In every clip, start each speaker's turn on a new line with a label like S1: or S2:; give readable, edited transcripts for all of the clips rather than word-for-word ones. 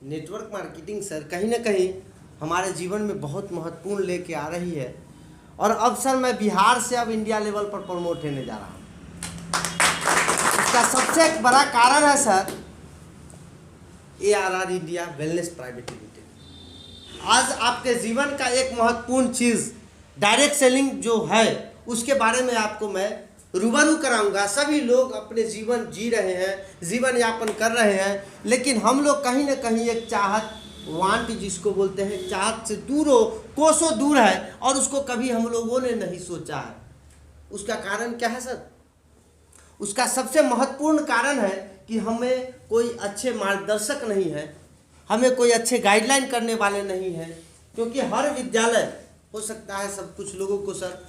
S1: Network marketing sir कहीं ना कहीं हमारे जीवन में बहुत महत्वपूर्ण लेके आ रही है। और अब सर मैं बिहार से अब इंडिया लेवल पर प्रमोट होने जा रहा हूँ। इसका सबसे एक बड़ा कारण है sir ARR India wellness private limited. आज आपके जीवन का एक महत्वपूर्ण चीज़ डायरेक्ट सेलिंग जो है उसके बारे में आपको मैं रूबरू कराऊंगा। सभी लोग अपने जीवन जी रहे हैं, जीवन यापन कर रहे हैं, लेकिन हम लोग कहीं ना कहीं एक चाहत वांट जिसको बोलते हैं चाहत से दूर हो, कोसों दूर है और उसको कभी हम लोगों ने नहीं सोचा है। उसका कारण क्या है सर? उसका सबसे महत्वपूर्ण कारण है कि हमें कोई अच्छे मार्गदर्शक नहीं है, हमें कोई अच्छे गाइडलाइन करने वाले नहीं हैं। क्योंकि हर विद्यालय हो सकता है सब कुछ लोगों को सर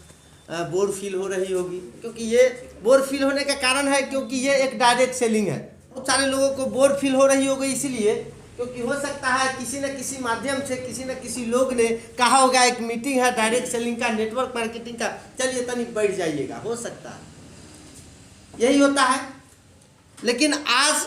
S1: बोर फील हो रही होगी, क्योंकि ये बोर फील होने का कारण है क्योंकि ये एक डायरेक्ट सेलिंग है। बहुत सारे लोगों को बोर फील हो रही होगी इसलिए क्योंकि हो सकता है किसी न किसी माध्यम से किसी न किसी लोग ने कहा होगा एक मीटिंग है डायरेक्ट सेलिंग का, नेटवर्क मार्केटिंग का, चलिए तनिक बैठ जाइएगा। हो सकता है यही होता है। लेकिन आज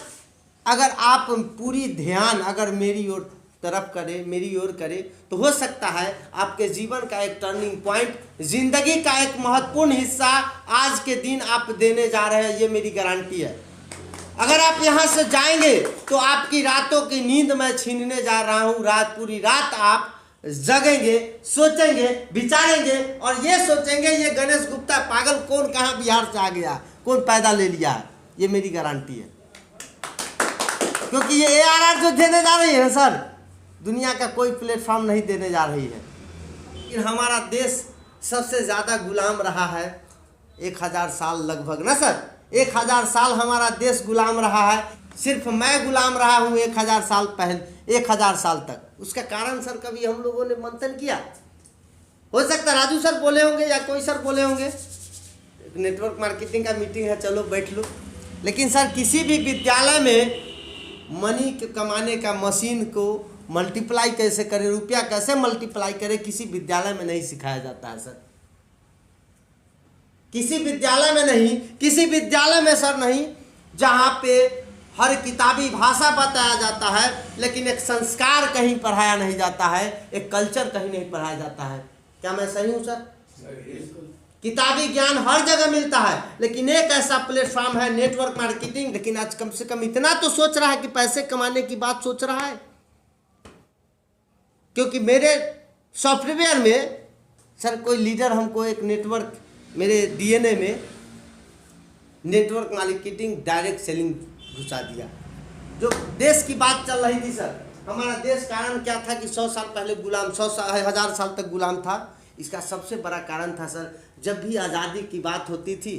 S1: अगर आप पूरी ध्यान अगर मेरी ओर तरफ करें, मेरी ओर करें, तो हो सकता है आपके जीवन का एक टर्निंग पॉइंट, जिंदगी का एक महत्वपूर्ण हिस्सा आज के दिन आप देने जा रहे हैं, ये मेरी गारंटी है। अगर आप यहाँ से जाएंगे तो आपकी रातों की नींद मैं छीनने जा रहा हूँ। पूरी रात आप जगेंगे, सोचेंगे, विचारेंगे और ये सोचेंगे ये गणेश गुप्ता पागल कौन कहाँ बिहार से आ गया, कौन पैदा ले लिया है। ये मेरी गारंटी है क्योंकि ये ARR जो देने जा रही है सर, दुनिया का कोई प्लेटफॉर्म नहीं देने जा रही है। लेकिन हमारा देश सबसे ज़्यादा गुलाम रहा है 1000 साल लगभग ना सर, 1000 साल हमारा देश गुलाम रहा है। सिर्फ मैं गुलाम रहा हूँ 1000 साल पहले, 1000 साल तक। उसका कारण सर कभी हम लोगों ने मंथन किया? हो सकता है राजू सर बोले होंगे या कोई सर बोले होंगे नेटवर्क मार्केटिंग का मीटिंग है, चलो बैठ लो। लेकिन सर किसी भी विद्यालय में मनी कमाने का मशीन को मल्टीप्लाई कैसे करें, रुपया कैसे मल्टीप्लाई करें, किसी विद्यालय में नहीं सिखाया जाता है सर। किसी विद्यालय में नहीं, किसी विद्यालय में सर नहीं जहाँ पे हर किताबी भाषा बताया जाता है लेकिन एक संस्कार कहीं पढ़ाया नहीं जाता है, एक कल्चर कहीं नहीं पढ़ाया जाता है। क्या मैं सही हूँ सर? किताबी ज्ञान हर जगह मिलता है लेकिन एक ऐसा प्लेटफॉर्म है नेटवर्क मार्केटिंग। लेकिन आज कम से कम इतना तो सोच रहा है कि पैसे कमाने की बात सोच रहा है। क्योंकि मेरे सॉफ्टवेयर में सर कोई लीडर हमको एक नेटवर्क, मेरे DNA में नेटवर्क मार्केटिंग डायरेक्ट सेलिंग घुसा दिया। जो देश की बात चल रही थी सर, हमारा देश कारण क्या था कि 100 साल पहले गुलाम, 1000 साल तक गुलाम था। इसका सबसे बड़ा कारण था सर, जब भी आज़ादी की बात होती थी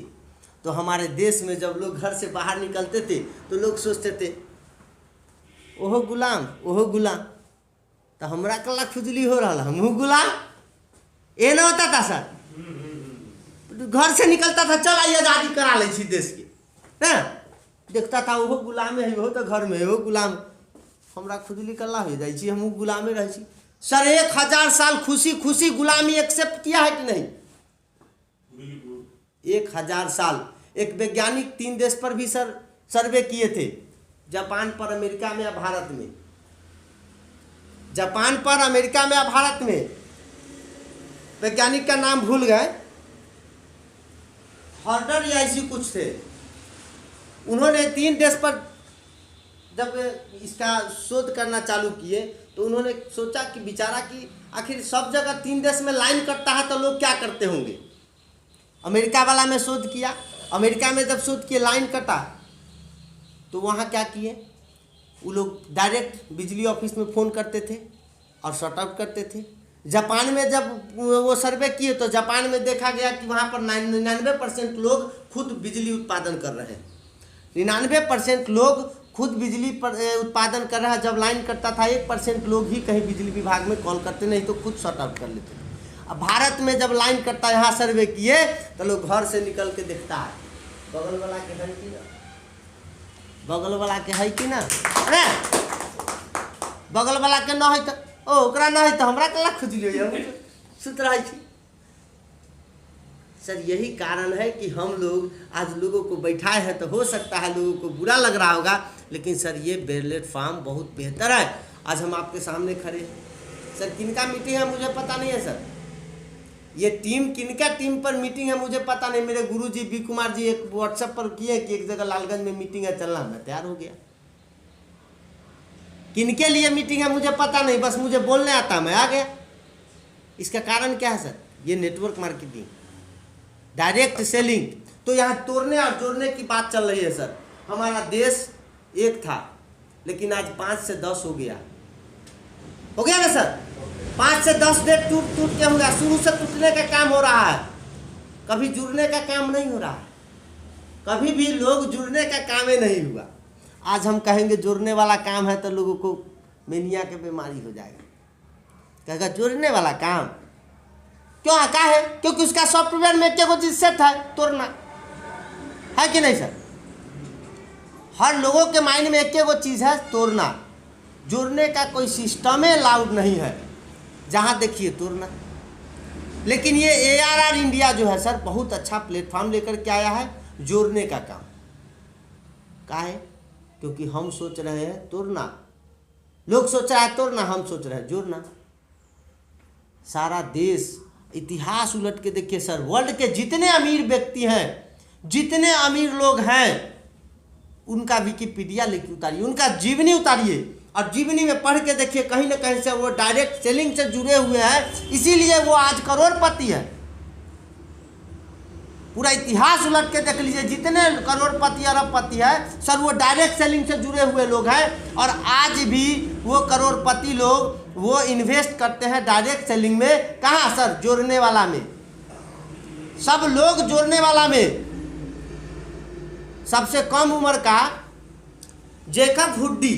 S1: तो हमारे देश में जब लोग घर से बाहर निकलते थे तो लोग सोचते थे ओहो गुलाम, ओहो गुलाम, तो हमरा कला खुजली हो रहा, हमहू गुलाम। ये ना होता था सर, घर से निकलता था चल आइए आज़ादी करा ले छी देश के, है देखता था ओहो गुलामे है, हो तो घर में हो गुलाम, हमरा खुजली कला हो जाए छी, हमहू गुलामे रह छी। सर 1000 साल खुशी खुशी गुलामी एक्सेप्ट किया है कि नहीं? 1000 साल। एक वैज्ञानिक 3 देश पर भी सर सर्वे किए थे, जापान पर, अमेरिका में या भारत में। जापान पर, अमेरिका में या भारत में, वैज्ञानिक का नाम भूल गए, हॉर्डर या ऐसी कुछ थे। उन्होंने 3 देश पर जब इसका शोध करना चालू किए तो उन्होंने सोचा कि बेचारा कि आखिर सब जगह 3 देश में लाइन कटता है तो लोग क्या करते होंगे। अमेरिका वाला में शोध किया, अमेरिका में जब शोध किए लाइन कटा तो वहाँ क्या किए, वो लोग डायरेक्ट बिजली ऑफिस में फ़ोन करते थे और शॉर्ट आउट करते थे। जापान में जब वो सर्वे किए तो जापान में देखा गया कि वहाँ पर 99% लोग खुद बिजली उत्पादन कर रहे हैं। 99% लोग खुद बिजली पर उत्पादन कर रहा है। जब लाइन कटता था 1% लोग ही कहीं बिजली विभाग में कॉल करते, नहीं तो खुद शॉर्ट आउट कर लेते। अब भारत में जब लाइन कटता, यहाँ सर्वे किए तो लोग घर से निकल के देखता है बगल वाला के है कि ना, बगल वाला के है कि ना, अरे बगल वाला के ना है तो ओकरा ना है तो हमरा कला खुजली हो सुत रही थी। सर यही कारण है कि हम लोग आज लोगों को बैठाए हैं। तो हो सकता है लोगों को बुरा लग रहा होगा, लेकिन सर ये प्लेटफॉर्म बहुत बेहतर है आज हम आपके सामने खड़े हैं। सर किनका मीटिंग है मुझे पता नहीं है सर, ये टीम किनका टीम पर मीटिंग है मुझे पता नहीं। मेरे गुरुजी बी कुमार जी एक व्हाट्सएप पर किए कि एक जगह लालगंज में मीटिंग है, चलना, मैं तैयार हो गया। किनके लिए मीटिंग है मुझे पता नहीं, बस मुझे बोलने आता, मैं आ गया। इसका कारण क्या है सर? ये नेटवर्क मार्केटिंग, डायरेक्ट सेलिंग। तो यहाँ तोड़ने और जोड़ने की बात चल रही है सर। हमारा देश एक था लेकिन आज 5 से 10 हो गया ना सर? 5 से 10 देश टूट के हो गया। शुरू से टूटने का काम हो रहा है, कभी जुड़ने का काम नहीं हो रहा है। कभी भी लोग जुड़ने का काम ही नहीं हुआ। आज हम कहेंगे जोड़ने वाला काम है तो लोगों को मेनिया की बीमारी हो जाएगा। कहेगा जोड़ने वाला काम क्यों है? क्या है? क्योंकि उसका सॉफ्टवेयर में एक चीज सेट है, तोड़ना है कि नहीं सर? हर लोगों के माइंड में एक चीज है, तोड़ना। जोड़ने का कोई सिस्टम ही अलाउड नहीं है, जहां देखिए तोड़ना। लेकिन ये ARR इंडिया जो है सर बहुत अच्छा प्लेटफॉर्म लेकर के आया है जोड़ने का काम। का है? क्योंकि हम सोच रहे हैं तोड़ना, लोग सोच रहा है तोड़ना, हम सोच रहे हैं जोड़ना। सारा देश इतिहास उलट के देखिए सर, वर्ल्ड के जितने अमीर व्यक्ति हैं, जितने अमीर लोग हैं, उनका विकिपीडिया लिख उतारिए, उनका जीवनी उतारिए और जीवनी में पढ़ के देखिए कहीं ना कहीं से वो डायरेक्ट सेलिंग से जुड़े हुए हैं, इसीलिए वो आज करोड़पति है। पूरा इतिहास उलट के देख लीजिए, जितने करोड़पति अरबपति है सर वो डायरेक्ट सेलिंग से जुड़े हुए लोग हैं। और आज भी वो करोड़पति लोग वो इन्वेस्ट करते हैं डायरेक्ट सेलिंग में। कहाँ सर? जोड़ने वाला में। सब लोग जोड़ने वाला में। सबसे कम उम्र का जेकब हुड्डी,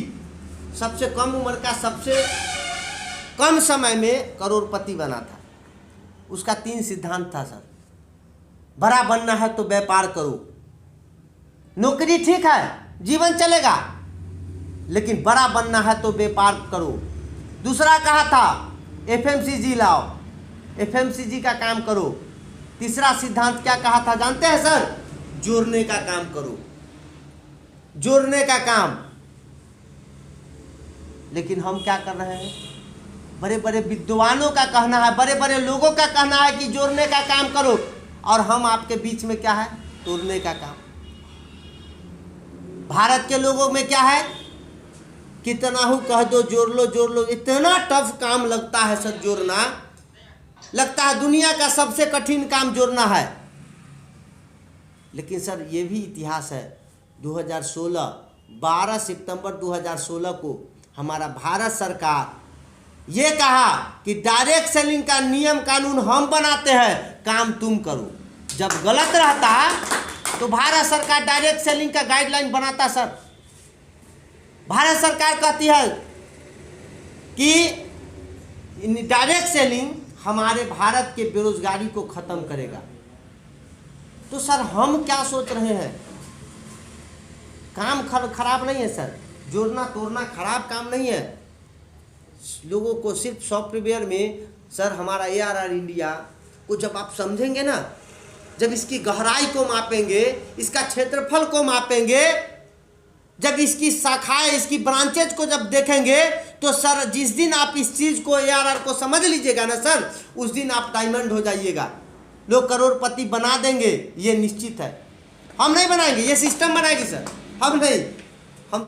S1: सबसे कम उम्र का सबसे कम समय में करोड़पति बना था। उसका 3 सिद्धांत था सर। बड़ा बनना है तो व्यापार करो, नौकरी ठीक है, जीवन चलेगा, लेकिन बड़ा बनना है तो व्यापार करो। दूसरा कहा था FMCG लाओ, FMCG का काम करो। तीसरा सिद्धांत क्या कहा था जानते हैं सर? जोड़ने का काम करो, जोड़ने का काम। लेकिन हम क्या कर रहे हैं? बड़े बड़े विद्वानों का कहना है, बड़े बड़े लोगों का कहना है कि जोड़ने का काम करो, और हम आपके बीच में क्या है? तोड़ने का काम। भारत के लोगों में क्या है? कितना हो कह दो, जोड़ लो जोड़ लो। इतना टफ काम लगता है सर जोड़ना, लगता है दुनिया का सबसे कठिन काम जोड़ना है। लेकिन सर ये भी इतिहास है। 2016 12 सितंबर 2016 को हमारा भारत सरकार ये कहा कि डायरेक्ट सेलिंग का नियम कानून हम बनाते हैं, काम तुम करो। जब गलत रहता तो भारत सरकार डायरेक्ट सेलिंग का गाइडलाइन बनाता सर। भारत सरकार कहती है कि डायरेक्ट सेलिंग हमारे भारत के बेरोजगारी को खत्म करेगा। तो सर हम क्या सोच रहे हैं? काम खराब नहीं है सर, जोड़ना तोड़ना खराब काम नहीं है। लोगों को सिर्फ सॉफ्टवेयर में सर हमारा ARR इंडिया को जब आप समझेंगे ना, जब इसकी गहराई को मापेंगे, इसका क्षेत्रफल को मापेंगे, जब इसकी शाखाएं, इसकी ब्रांचेज को जब देखेंगे, तो सर जिस दिन आप इस चीज़ को ARR को समझ लीजिएगा ना सर, उस दिन आप डायमंड हो जाइएगा। लोग करोड़पति बना देंगे, ये निश्चित है। हम नहीं बनाएंगे, ये सिस्टम बनाएगी सर, हम नहीं।